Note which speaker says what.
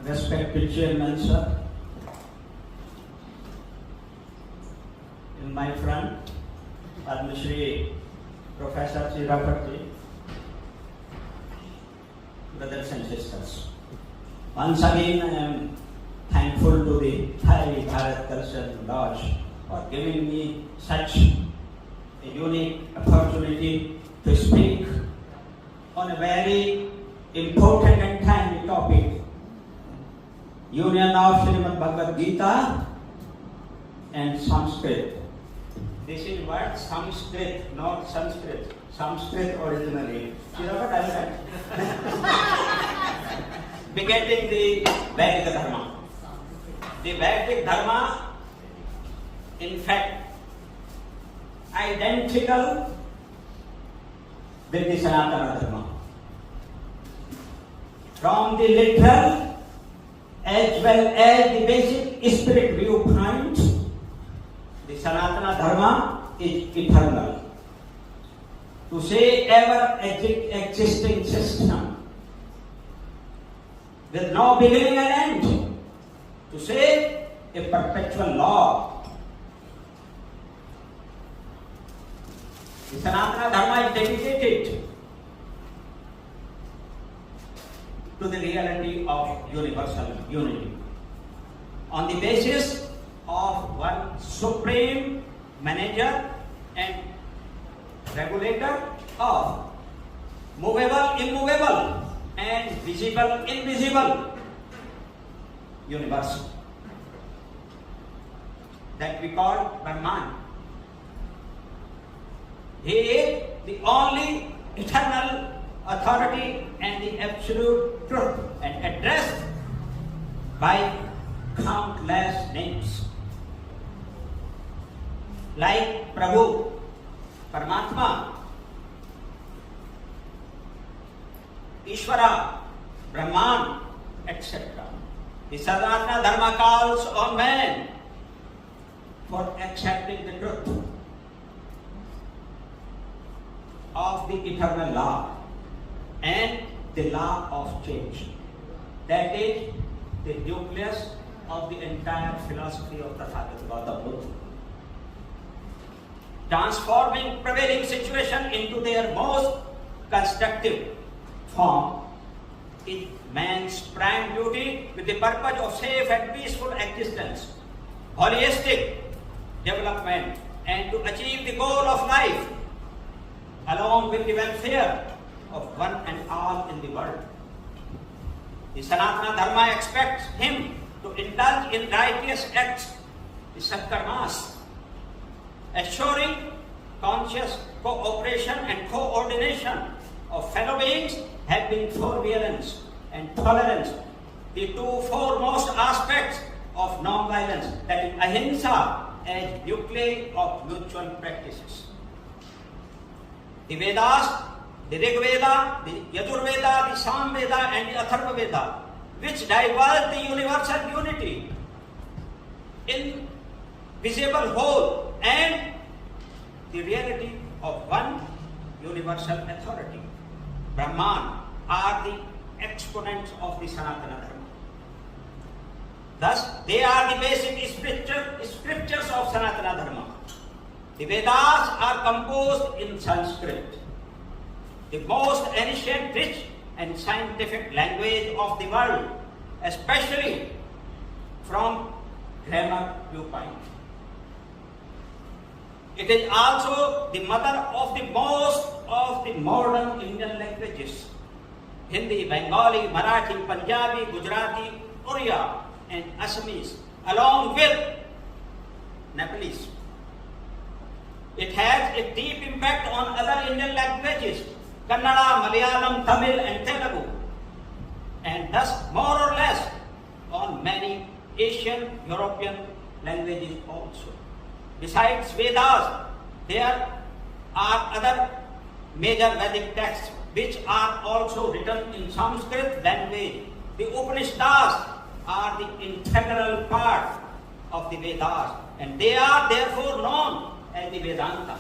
Speaker 1: respected Chairman, sir, in my front, Padma Shri Professor Chirapati, brothers and sisters. Once again, I am thankful to the Thai Bharat Darshan Lodge for giving me such a unique opportunity to speak on a very important and timely topic, union of Srimad Bhagavad Gita and Sanskrit. This is what Sanskrit, not Sanskrit. Sanskrit originally. Begetting the Vedic Dharma. The Vedic Dharma, in fact, identical with the Sanatana Dharma. From the literal as well as the basic spirit viewpoint, the Sanatana Dharma is eternal. To say ever existing system with no beginning and end. To say a perpetual law. The Sanatana Dharma is dedicated to the reality of universal unity on the basis of one supreme manager and regulator of movable, immovable, and visible, invisible universe that we call Brahman. He is the only eternal authority and the absolute truth, and addressed by countless names like Prabhu, Paramatma, Ishvara, Brahman, etc. The Sanatana Dharma calls on man for accepting the truth of the eternal law and the law of change. That is the nucleus of the entire philosophy of Tathagata Gautama Buddha. Transforming prevailing situation into their most constructive form is man's prime duty with the purpose of safe and peaceful existence, holistic development, and to achieve the goal of life along with the welfare of one and all in the world. The Sanatana Dharma expects him to indulge in righteous acts, the Satkarmas, assuring conscious cooperation and coordination of fellow beings, having forbearance and tolerance, the two foremost aspects of non-violence, that is ahimsa as nuclei of mutual practices. The Vedas, the Rig Veda, the Yadur Veda, the Sam Veda, and the Atharva Veda, which divulge the universal unity in visible whole and the reality of one universal authority, Brahman, are the exponents of the Sanatana Dharma. Thus, they are the basic scriptures of Sanatana Dharma. The Vedas are composed in Sanskrit, the most ancient, rich, and scientific language of the world, especially from grammar viewpoint. It is also the mother of the most of the modern Indian languages: Hindi, Bengali, Marathi, Punjabi, Gujarati, Oriya, and Assamese, along with Nepalese. It has a deep impact on other Indian languages, Kannada, Malayalam, Tamil, and Telugu, and thus more or less on many Asian, European languages also. Besides Vedas, there are other major Vedic texts which are also written in Sanskrit language. The Upanishads are the integral part of the Vedas, and they are therefore known as the Vedanta.